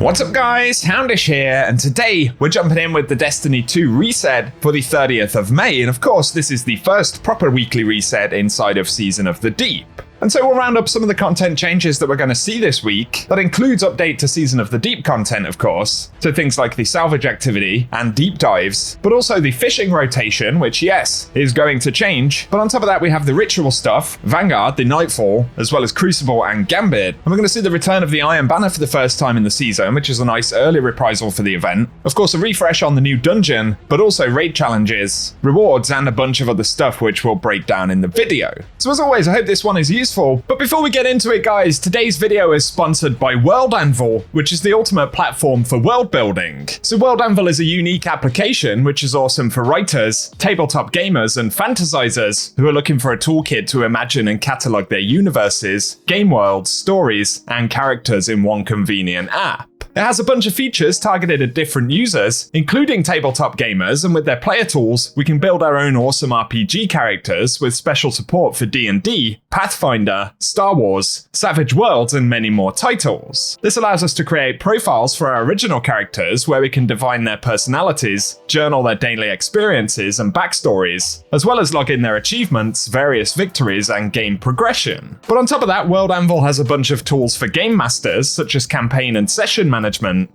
What's up guys, Houndish here, and today we're jumping in with the Destiny 2 reset for the 30th of May, and of course this is the first proper weekly reset inside of Season of the Deep. And so we'll round up some of the content changes that we're going to see this week. That includes update to Season of the Deep content, of course, so things like the salvage activity and deep dives, but also the fishing rotation, which yes, is going to change. But on top of that, we have the ritual stuff, Vanguard, the Nightfall, as well as Crucible and Gambit. And we're going to see the return of the Iron Banner for the first time in the season, which is a nice early reprisal for the event. Of course, a refresh on the new dungeon, but also raid challenges, rewards, and a bunch of other stuff which we'll break down in the video. So as always, I hope this one is useful. But before we get into it guys, today's video is sponsored by World Anvil, which is the ultimate platform for world building. So World Anvil is a unique application which is awesome for writers, tabletop gamers, and fantasizers who are looking for a toolkit to imagine and catalog their universes, game worlds, stories, and characters in one convenient app. It has a bunch of features targeted at different users, including tabletop gamers, and with their player tools, we can build our own awesome RPG characters with special support for D&D, Pathfinder, Star Wars, Savage Worlds, and many more titles. This allows us to create profiles for our original characters where we can define their personalities, journal their daily experiences and backstories, as well as log in their achievements, various victories, and game progression. But on top of that, World Anvil has a bunch of tools for game masters, such as campaign and session management,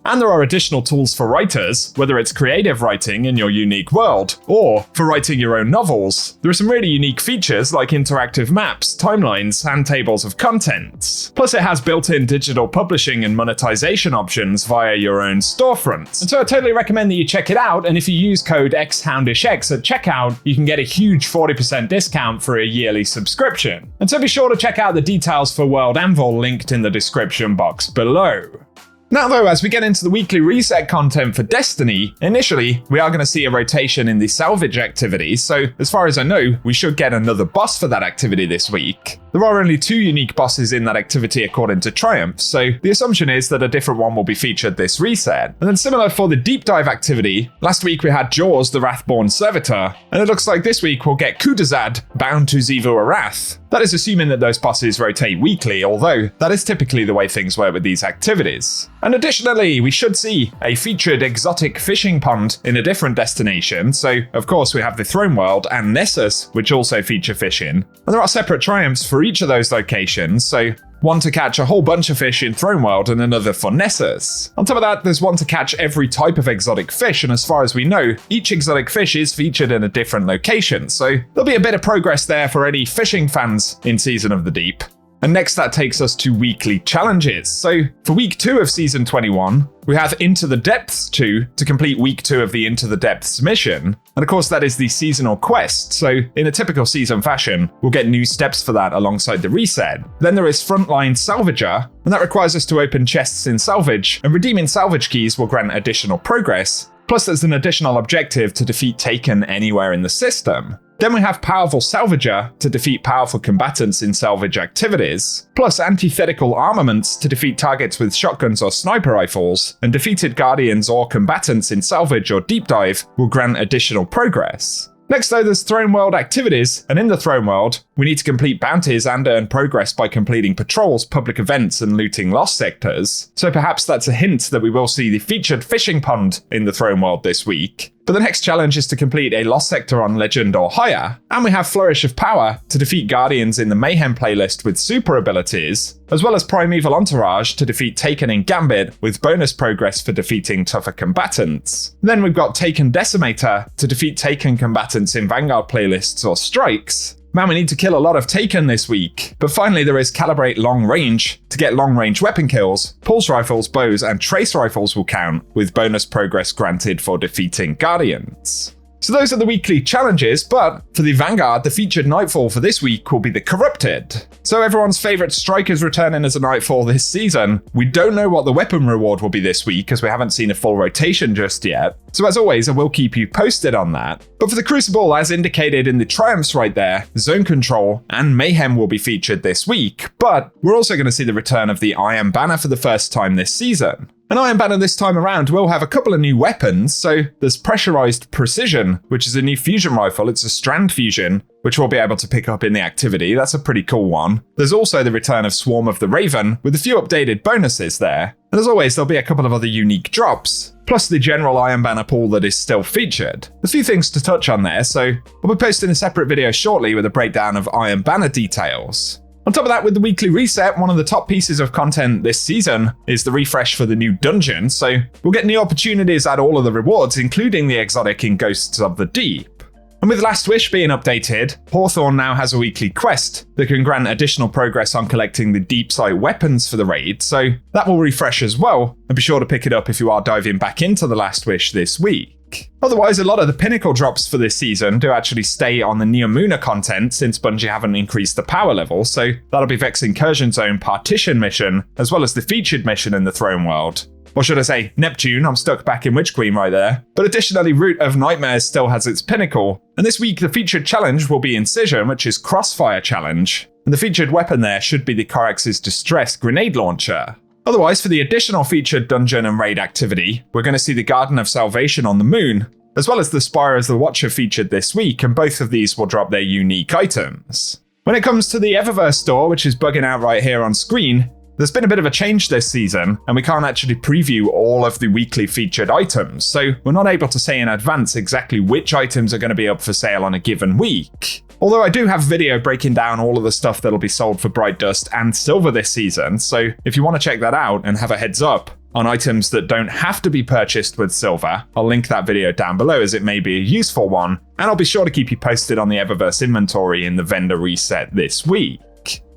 and there are additional tools for writers, whether it's creative writing in your unique world, or for writing your own novels. There are some really unique features like interactive maps, timelines, and tables of contents. Plus it has built-in digital publishing and monetization options via your own storefronts. And so I totally recommend that you check it out, and if you use code XHoundishX at checkout, you can get a huge 40% discount for a yearly subscription. And so be sure to check out the details for World Anvil linked in the description box below. Now though, as we get into the weekly reset content for Destiny, initially, we are going to see a rotation in the salvage activity, so as far as I know, we should get another boss for that activity this week. There are only 2 unique bosses in that activity according to Triumph, so the assumption is that a different one will be featured this reset. And then similar for the deep dive activity, last week we had Jaws the Wrathborn Servitor, and it looks like this week we'll get Kudazad bound to Xivu Arath. That is assuming that those bosses rotate weekly, although that is typically the way things work with these activities. And additionally, we should see a featured exotic fishing pond in a different destination, so of course we have the Throne World and Nessus, which also feature fishing. And there are separate triumphs for each of those locations, so one to catch a whole bunch of fish in Throne World and another for Nessus. On top of that, there's one to catch every type of exotic fish, and as far as we know, each exotic fish is featured in a different location, so there'll be a bit of progress there for any fishing fans in Season of the Deep. And next that takes us to weekly challenges. So for week 2 of Season 21, we have Into the Depths 2 to complete week 2 of the Into the Depths mission. And of course that is the seasonal quest, so in a typical season fashion, we'll get new steps for that alongside the reset. Then there is Frontline Salvager, and that requires us to open chests in Salvage, and redeeming salvage keys will grant additional progress. Plus there's an additional objective to defeat Taken anywhere in the system. Then we have Powerful Salvager to defeat powerful combatants in salvage activities, plus Antithetical Armaments to defeat targets with shotguns or sniper rifles, and defeated guardians or combatants in salvage or deep dive will grant additional progress. Next though, there's Throne World activities, and in the Throne World, we need to complete bounties and earn progress by completing patrols, public events, and looting lost sectors. So perhaps that's a hint that we will see the featured fishing pond in the Throne World this week. But the next challenge is to complete a lost sector on Legend or higher, and we have Flourish of Power to defeat Guardians in the Mayhem playlist with super abilities, as well as Primeval Entourage to defeat Taken in Gambit with bonus progress for defeating tougher combatants. Then we've got Taken Decimator to defeat Taken combatants in Vanguard playlists or strikes. Man, we need to kill a lot of Taken this week. But finally there is Calibrate Long Range to get long range weapon kills. Pulse rifles, bows, and trace rifles will count, with bonus progress granted for defeating Guardians. So those are the weekly challenges, but for the Vanguard, the featured Nightfall for this week will be the Corrupted. So everyone's favourite strikers returning as a Nightfall this season. We don't know what the weapon reward will be this week, as we haven't seen a full rotation just yet. So as always, I will keep you posted on that. But for the Crucible, as indicated in the triumphs right there, Zone Control and Mayhem will be featured this week, but we're also going to see the return of the Iron Banner for the first time this season. An Iron Banner this time around will have a couple of new weapons, so there's Pressurized Precision, which is a new fusion rifle. It's a strand fusion, which we'll be able to pick up in the activity. That's a pretty cool one. There's also the return of Swarm of the Raven, with a few updated bonuses there. And as always, there'll be a couple of other unique drops, plus the general Iron Banner pool that is still featured. A few things to touch on there, so I'll be posting a separate video shortly with a breakdown of Iron Banner details. On top of that, with the weekly reset, one of the top pieces of content this season is the refresh for the new dungeon, so we'll get new opportunities at all of the rewards, including the exotic in Ghosts of the Deep. And with Last Wish being updated, Hawthorne now has a weekly quest that can grant additional progress on collecting the deep sight weapons for the raid, so that will refresh as well, and be sure to pick it up if you are diving back into the Last Wish this week. Otherwise, a lot of the pinnacle drops for this season do actually stay on the Neomuna content since Bungie haven't increased the power level, so that'll be Vex Incursion Zone Partition mission, as well as the featured mission in the Throne World. Or should I say, Neptune, I'm stuck back in Witch Queen right there. But additionally, Root of Nightmares still has its pinnacle, and this week the featured challenge will be Incision, which is Crossfire Challenge, and the featured weapon there should be the Corax's Distress Grenade Launcher. Otherwise, for the additional featured dungeon and raid activity, we're going to see the Garden of Salvation on the Moon, as well as the Spire as the Watcher featured this week, and both of these will drop their unique items. When it comes to the Eververse store, which is bugging out right here on screen, there's been a bit of a change this season, and we can't actually preview all of the weekly featured items, so we're not able to say in advance exactly which items are going to be up for sale on a given week. Although I do have a video breaking down all of the stuff that'll be sold for Bright Dust and Silver this season, so if you want to check that out and have a heads up on items that don't have to be purchased with Silver, I'll link that video down below as it may be a useful one, and I'll be sure to keep you posted on the Eververse inventory in the vendor reset this week.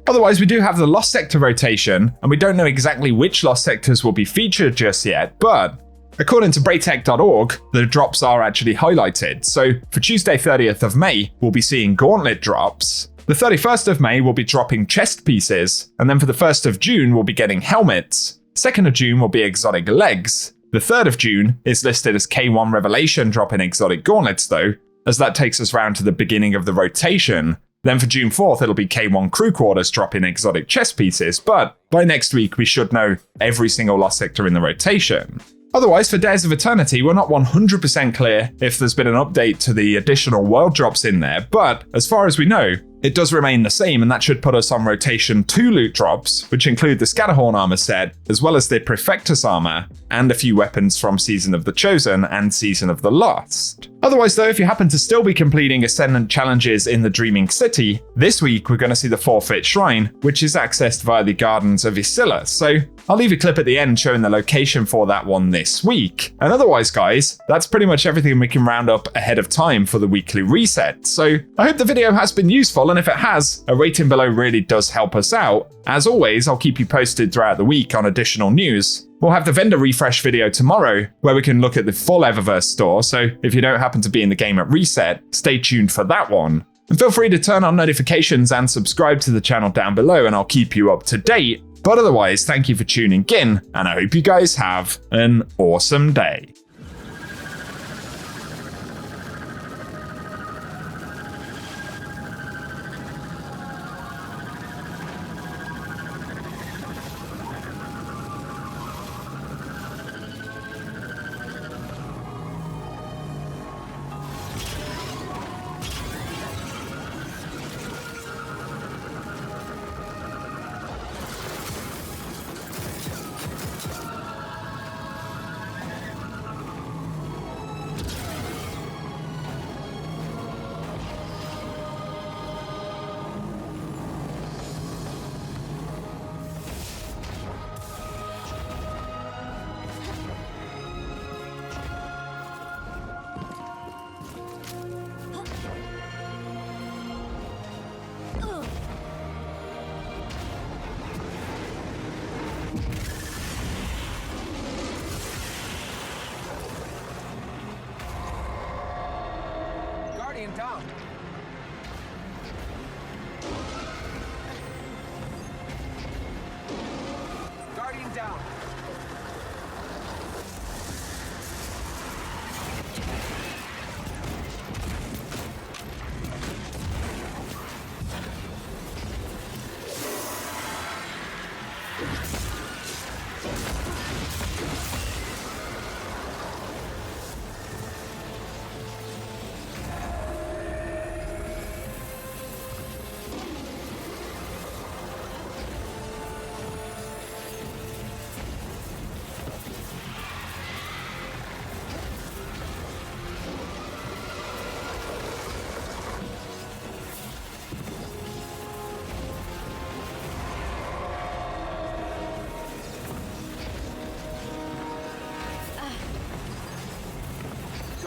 Otherwise, we do have the Lost Sector rotation, and we don't know exactly which Lost Sectors will be featured just yet, but according to Braytech.org, the drops are actually highlighted. So for Tuesday 30th of May, we'll be seeing Gauntlet drops. The 31st of May, we'll be dropping chest pieces, and then for the 1st of June, we'll be getting helmets. 2nd of June will be exotic legs. The 3rd of June is listed as K1 Revelation dropping exotic gauntlets though, as that takes us round to the beginning of the rotation. Then for June 4th, it'll be K1 Crew Quarters dropping exotic chest pieces, but by next week, we should know every single Lost Sector in the rotation. Otherwise, for Days of Eternity, we're not 100% clear if there's been an update to the additional world drops in there, but as far as we know, it does remain the same, and that should put us on rotation 2 loot drops, which include the Scatterhorn armor set, as well as the Prefectus armor, and a few weapons from Season of the Chosen and Season of the Lost. Otherwise though, if you happen to still be completing Ascendant challenges in the Dreaming City, this week we're going to see the Forfeit Shrine, which is accessed via the Gardens of Isilla, so I'll leave a clip at the end showing the location for that one this week. And otherwise guys, that's pretty much everything we can round up ahead of time for the weekly reset, so I hope the video has been useful, and if it has, a rating below really does help us out. As always, I'll keep you posted throughout the week on additional news. We'll have the vendor refresh video tomorrow, where we can look at the full Eververse store, so if you don't happen to be in the game at reset, stay tuned for that one. And feel free to turn on notifications and subscribe to the channel down below, and I'll keep you up to date. But otherwise, thank you for tuning in, and I hope you guys have an awesome day. Down. Guardian down.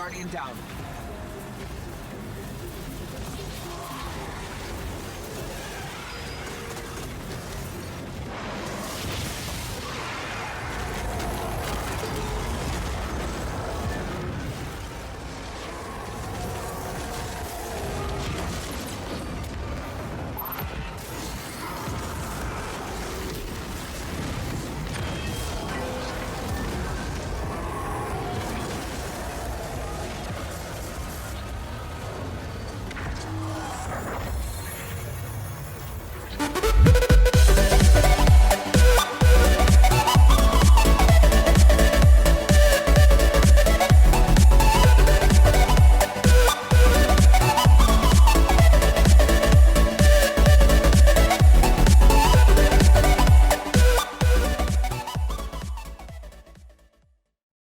Guardian down.